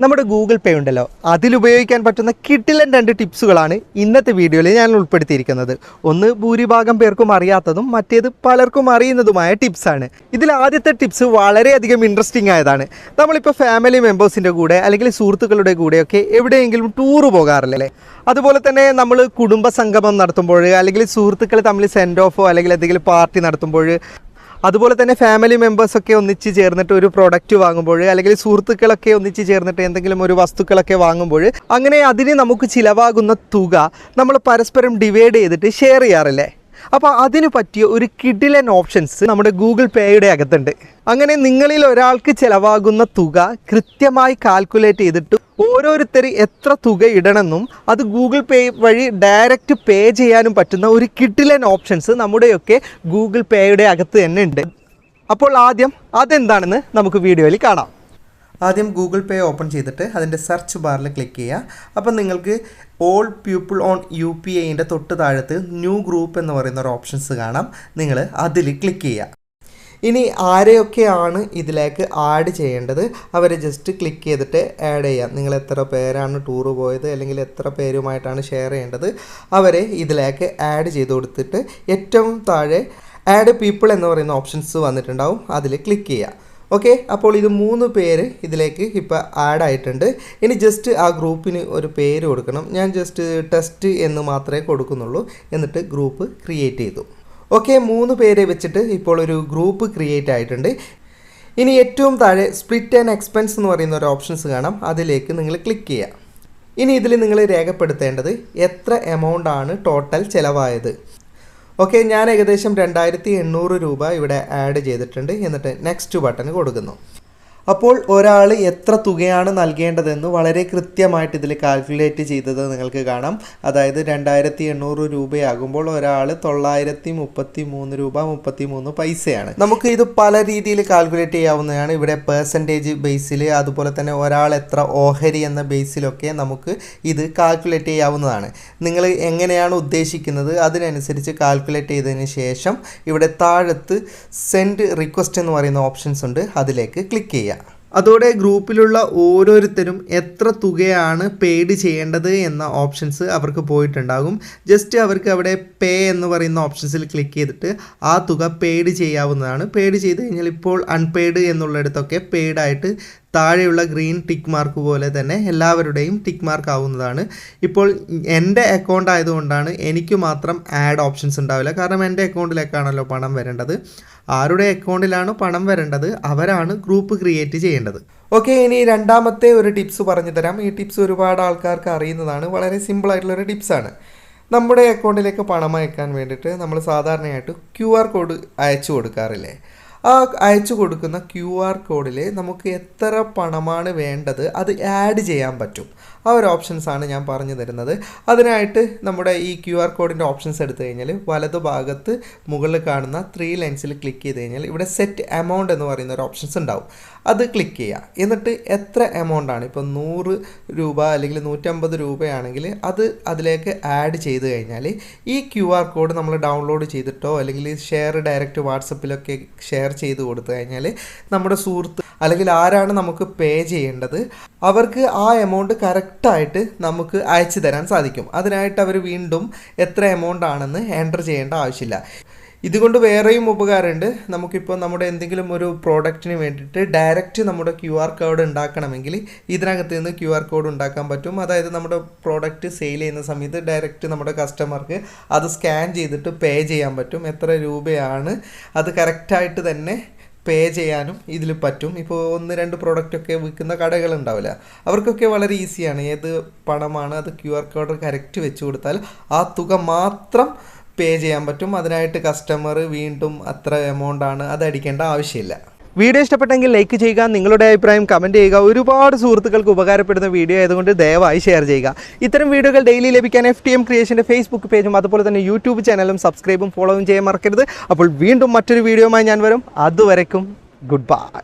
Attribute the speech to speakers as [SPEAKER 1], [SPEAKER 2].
[SPEAKER 1] നമ്മുടെ ഗൂഗിൾ പേ ഉണ്ടല്ലോ, അതിലുപയോഗിക്കാൻ പറ്റുന്ന കിടിലൻ 2 ടിപ്സുകളാണ് ഇന്നത്തെ വീഡിയോയിൽ ഞാൻ ഉൾപ്പെടുത്തിയിരിക്കുന്നത്. ഒന്ന് ഭൂരിഭാഗം പേർക്കും അറിയാത്തതും മറ്റേത് പലർക്കും അറിയുന്നതുമായ ടിപ്സാണ്. ഇതിൽ ആദ്യത്തെ ടിപ്സ് വളരെയധികം ഇൻട്രസ്റ്റിംഗ് ആയതാണ്. നമ്മളിപ്പോൾ ഫാമിലി മെമ്പേഴ്സിൻ്റെ കൂടെ അല്ലെങ്കിൽ സുഹൃത്തുക്കളുടെ കൂടെയൊക്കെ എവിടെയെങ്കിലും ടൂറ് പോകാറില്ലേ? അതുപോലെ തന്നെ നമ്മൾ കുടുംബ സംഗമം നടത്തുമ്പോൾ അല്ലെങ്കിൽ സുഹൃത്തുക്കൾ തമ്മിൽ സെൻഡ് ഓഫോ അല്ലെങ്കിൽ എന്തെങ്കിലും പാർട്ടി നടത്തുമ്പോൾ, അതുപോലെ തന്നെ ഫാമിലി മെമ്പേഴ്സൊക്കെ ഒന്നിച്ച് ചേർന്നിട്ട് ഒരു പ്രോഡക്റ്റ് വാങ്ങുമ്പോൾ അല്ലെങ്കിൽ സുഹൃത്തുക്കളൊക്കെ ഒന്നിച്ച് ചേർന്നിട്ട് എന്തെങ്കിലും ഒരു വസ്തുക്കളൊക്കെ വാങ്ങുമ്പോൾ അങ്ങനെ അതിന് നമുക്ക് ചിലവാകുന്ന തുക നമ്മൾ പരസ്പരം ഡിവൈഡ് ചെയ്തിട്ട് ഷെയർ ചെയ്യാറില്ലേ? അപ്പോൾ അതിന് പറ്റിയ ഒരു കിടിലൻ ഓപ്ഷൻസ് നമ്മുടെ ഗൂഗിൾ പേയുടെ അകത്തുണ്ട്. അങ്ങനെ നിങ്ങളിൽ ഒരാൾക്ക് ചിലവാകുന്ന തുക കൃത്യമായി കാൽക്കുലേറ്റ് ചെയ്തിട്ട് ഓരോരുത്തർ എത്ര തുക ഇടണമെന്നും അത് ഗൂഗിൾ പേ വഴി ഡയറക്റ്റ് പേ ചെയ്യാനും പറ്റുന്ന ഒരു കിടിലൻ ഓപ്ഷൻസ് നമ്മുടെയൊക്കെ ഗൂഗിൾ പേയുടെ അകത്ത് തന്നെ ഉണ്ട്. അപ്പോൾ ആദ്യം അതെന്താണെന്ന് നമുക്ക് വീഡിയോയിൽ കാണാം. ആദ്യം ഗൂഗിൾ പേ ഓപ്പൺ ചെയ്തിട്ട് അതിൻ്റെ സെർച്ച് ബാറിൽ ക്ലിക്ക് ചെയ്യുക. അപ്പം നിങ്ങൾക്ക് ഓൾ പീപ്പിൾ ഓൺ UPIൻ്റെ തൊട്ട് താഴത്ത് ന്യൂ ഗ്രൂപ്പ് എന്ന് പറയുന്ന ഒരു ഓപ്ഷൻസ് കാണാം. നിങ്ങൾ അതിൽ ക്ലിക്ക് ചെയ്യുക. ഇനി ആരെയൊക്കെയാണ് ഇതിലേക്ക് ആഡ് ചെയ്യേണ്ടത് അവരെ ജസ്റ്റ് ക്ലിക്ക് ചെയ്തിട്ട് ആഡ് ചെയ്യാം. നിങ്ങൾ എത്ര പേരാണ് ടൂറ് പോയത് അല്ലെങ്കിൽ എത്ര പേരുമായിട്ടാണ് ഷെയർ ചെയ്യേണ്ടത് അവരെ ഇതിലേക്ക് ആഡ് ചെയ്ത് കൊടുത്തിട്ട് ഏറ്റവും താഴെ ആഡ് പീപ്പിൾ എന്ന് പറയുന്ന ഓപ്ഷൻസ് വന്നിട്ടുണ്ടാവും. അതിൽ ക്ലിക്ക് ചെയ്യുക. ഓക്കെ, അപ്പോൾ ഇത് 3 പേര് ഇതിലേക്ക് ഇപ്പോൾ ആഡ് ആയിട്ടുണ്ട്. ഇനി ജസ്റ്റ് ആ ഗ്രൂപ്പിന് ഒരു പേര് കൊടുക്കണം. ഞാൻ ജസ്റ്റ് ടെസ്റ്റ് എന്ന് മാത്രമേ കൊടുക്കുന്നുള്ളൂ. എന്നിട്ട് ഗ്രൂപ്പ് ക്രിയേറ്റ് ചെയ്തു. ഓക്കെ, 3 പേരെ വെച്ചിട്ട് ഇപ്പോൾ ഒരു ഗ്രൂപ്പ് ക്രിയേറ്റ് ആയിട്ടുണ്ട്. ഇനി ഏറ്റവും താഴെ സ്പ്ലിറ്റ് ആൻഡ് എക്സ്പെൻസ് എന്ന് പറയുന്ന ഒരു ഓപ്ഷൻസ് കാണാം. അതിലേക്ക് നിങ്ങൾ ക്ലിക്ക് ചെയ്യുക. ഇനി ഇതിൽ നിങ്ങൾ രേഖപ്പെടുത്തേണ്ടത് എത്ര എമൗണ്ട് ആണ് ടോട്ടൽ ചിലവായത്. ഓക്കെ, ഞാൻ ഏകദേശം 2800 രൂപ ഇവിടെ ആഡ് ചെയ്തിട്ടുണ്ട്. എന്നിട്ട് നെക്സ്റ്റ് ബട്ടൺ കൊടുക്കുന്നു. അപ്പോൾ ഒരാൾ എത്ര തുകയാണ് നൽകേണ്ടതെന്ന് വളരെ കൃത്യമായിട്ട് ഇതിൽ കാൽക്കുലേറ്റ് ചെയ്തത് നിങ്ങൾക്ക് കാണാം. അതായത് 2800 രൂപയാകുമ്പോൾ ഒരാൾ 933 രൂപ 33 പൈസയാണ്. നമുക്ക് ഇത് പല രീതിയിൽ കാൽക്കുലേറ്റ് ചെയ്യാവുന്നതാണ്. ഇവിടെ പെർസെൻറ്റേജ് ബേസിൽ, അതുപോലെ തന്നെ ഒരാൾ എത്ര ഓഹരി എന്ന ബേസിലൊക്കെ നമുക്ക് ഇത് കാൽക്കുലേറ്റ് ചെയ്യാവുന്നതാണ്. നിങ്ങൾ എങ്ങനെയാണ് ഉദ്ദേശിക്കുന്നത് അതിനനുസരിച്ച് കാൽക്കുലേറ്റ് ചെയ്തതിന് ശേഷം ഇവിടെ താഴത്ത് സെൻഡ് റിക്വസ്റ്റ് എന്ന് പറയുന്ന ഓപ്ഷൻസ് ഉണ്ട്. അതിലേക്ക് ക്ലിക്ക് ചെയ്യുക. അതോടെ ഗ്രൂപ്പിലുള്ള ഓരോരുത്തരും എത്ര തുകയാണ് പെയ്ഡ് ചെയ്യേണ്ടത് എന്ന ഓപ്ഷൻസ് അവർക്ക് പോയിട്ടുണ്ടാകും. ജസ്റ്റ് അവർക്ക് അവിടെ പേ എന്ന് പറയുന്ന ഓപ്ഷൻസിൽ ക്ലിക്ക് ചെയ്തിട്ട് ആ തുക പെയ്ഡ് ചെയ്യാവുന്നതാണ്. പെയ്ഡ് ചെയ്ത് കഴിഞ്ഞാൽ ഇപ്പോൾ അൺപെയ്ഡ് എന്നുള്ളിടത്തൊക്കെ പെയ്ഡായിട്ട് താഴെയുള്ള ഗ്രീൻ ടിക്ക് മാർക്ക് പോലെ തന്നെ എല്ലാവരുടെയും ടിക്ക് മാർക്ക് ആവുന്നതാണ്. ഇപ്പോൾ എൻ്റെ അക്കൗണ്ട് ആയതുകൊണ്ടാണ് എനിക്ക് മാത്രം ആഡ് ഓപ്ഷൻസ് ഉണ്ടാവില്ല. കാരണം എൻ്റെ അക്കൗണ്ടിലേക്കാണല്ലോ പണം വരേണ്ടത്. ആരുടെ അക്കൗണ്ടിലാണ് പണം വരേണ്ടത് അവരാണ് ഗ്രൂപ്പ് ക്രിയേറ്റ് ചെയ്യേണ്ടത്. ഓക്കെ, ഇനി രണ്ടാമത്തെ ഒരു ടിപ്സ് പറഞ്ഞു തരാം. ഈ ടിപ്സ് ഒരുപാട് ആൾക്കാർക്ക് അറിയുന്നതാണ്. വളരെ സിമ്പിളായിട്ടുള്ളൊരു ടിപ്സാണ്. നമ്മുടെ അക്കൗണ്ടിലേക്ക് പണം അയക്കാൻ വേണ്ടിയിട്ട് നമ്മൾ സാധാരണയായിട്ട് QR കോഡ് അയച്ചു കൊടുക്കാറില്ലേ? ആ അയച്ചു കൊടുക്കുന്ന QR കോഡിൽ നമുക്ക് എത്ര പണമാണ് വേണ്ടത് അത് ആഡ് ചെയ്യാൻ പറ്റും. ആ ഒരു ഓപ്ഷൻസാണ് ഞാൻ പറഞ്ഞു തരുന്നത്. അതിനായിട്ട് നമ്മുടെ ഈ QR കോഡിൻ്റെ ഓപ്ഷൻസ് എടുത്തു കഴിഞ്ഞാൽ വലതുഭാഗത്ത് മുകളിൽ കാണുന്ന 3 ലൈൻസിൽ ക്ലിക്ക് ചെയ്ത് കഴിഞ്ഞാൽ ഇവിടെ സെറ്റ് എമൗണ്ട് എന്ന് പറയുന്ന ഒരു ഓപ്ഷൻസ് ഉണ്ടാവും. അത് ക്ലിക്ക് ചെയ്യുക. എന്നിട്ട് എത്ര എമൗണ്ടാണ്, ഇപ്പോൾ 100 രൂപ അല്ലെങ്കിൽ 150 രൂപയാണെങ്കിൽ അത് അതിലേക്ക് ആഡ് ചെയ്ത് കഴിഞ്ഞാൽ ഈ QR കോഡ് നമ്മൾ ഡൗൺലോഡ് ചെയ്തിട്ടോ അല്ലെങ്കിൽ ഷെയർ ഡയറക്റ്റ് വാട്സപ്പിലൊക്കെ ഷെയർ ചെയ്ത് കൊടുത്തു കഴിഞ്ഞാൽ നമ്മുടെ സുഹൃത്ത് അല്ലെങ്കിൽ ആരാണ് നമുക്ക് പേ ചെയ്യേണ്ടത് അവർക്ക് ആ എമൗണ്ട് കറക്റ്റായിട്ട് നമുക്ക് അയച്ചു തരാൻ സാധിക്കും. അതിനായിട്ട് അവർ വീണ്ടും എത്ര എമൗണ്ട് ആണെന്ന് എൻ്റർ ചെയ്യേണ്ട ആവശ്യമില്ല. ഇതുകൊണ്ട് വേറെയും ഉപകാരമുണ്ട്. നമുക്കിപ്പോൾ നമ്മുടെ എന്തെങ്കിലും ഒരു പ്രോഡക്റ്റിന് വേണ്ടിയിട്ട് ഡയറക്റ്റ് നമ്മുടെ QR കോഡ് ഉണ്ടാക്കണമെങ്കിൽ ഇതിനകത്ത് നിന്ന് QR കോഡ് ഉണ്ടാക്കാൻ പറ്റും. അതായത് നമ്മുടെ പ്രോഡക്റ്റ് സെയിൽ ചെയ്യുന്ന സമയത്ത് ഡയറക്റ്റ് നമ്മുടെ കസ്റ്റമർക്ക് അത് സ്കാൻ ചെയ്തിട്ട് പേ ചെയ്യാൻ പറ്റും. എത്ര രൂപയാണ് അത് കറക്റ്റായിട്ട് തന്നെ പേ ചെയ്യാനും ഇതിൽ പറ്റും. ഇപ്പോൾ 1-2 പ്രോഡക്റ്റൊക്കെ വിൽക്കുന്ന കടകളുണ്ടാവില്ല, അവർക്കൊക്കെ വളരെ ഈസിയാണ്. ഏത് പണമാണ് അത് QR കോഡ് കറക്റ്റ് വെച്ച് കൊടുത്താൽ ആ തുക മാത്രം പേ ചെയ്യാൻ പറ്റും. അതിനായിട്ട് കസ്റ്റമർ വീണ്ടും അത്ര എമൗണ്ടാണ് അത് അടിക്കേണ്ട ആവശ്യമില്ല. വീഡിയോ ഇഷ്ടപ്പെട്ടെങ്കിൽ ലൈക്ക് ചെയ്യുക, നിങ്ങളുടെ അഭിപ്രായം കമൻറ്റ് ചെയ്യുക. ഒരുപാട് സുഹൃത്തുക്കൾക്ക് ഉപകാരപ്പെടുന്ന വീഡിയോ ആയതുകൊണ്ട് ദയവായി ഷെയർ ചെയ്യുക. ഇത്തരം വീഡിയോകൾ ഡെയിലി ലഭിക്കാൻ FTM ക്രിയേഷൻ്റെ ഫേസ്ബുക്ക് പേജും അതുപോലെ തന്നെ യൂട്യൂബ് ചാനലും സബ്സ്ക്രൈബും ഫോളോവും ചെയ്യാൻ മറക്കരുത്. അപ്പോൾ വീണ്ടും മറ്റൊരു വീഡിയോയുമായി ഞാൻ വരും. അതുവരയ്ക്കും ഗുഡ് ബൈ.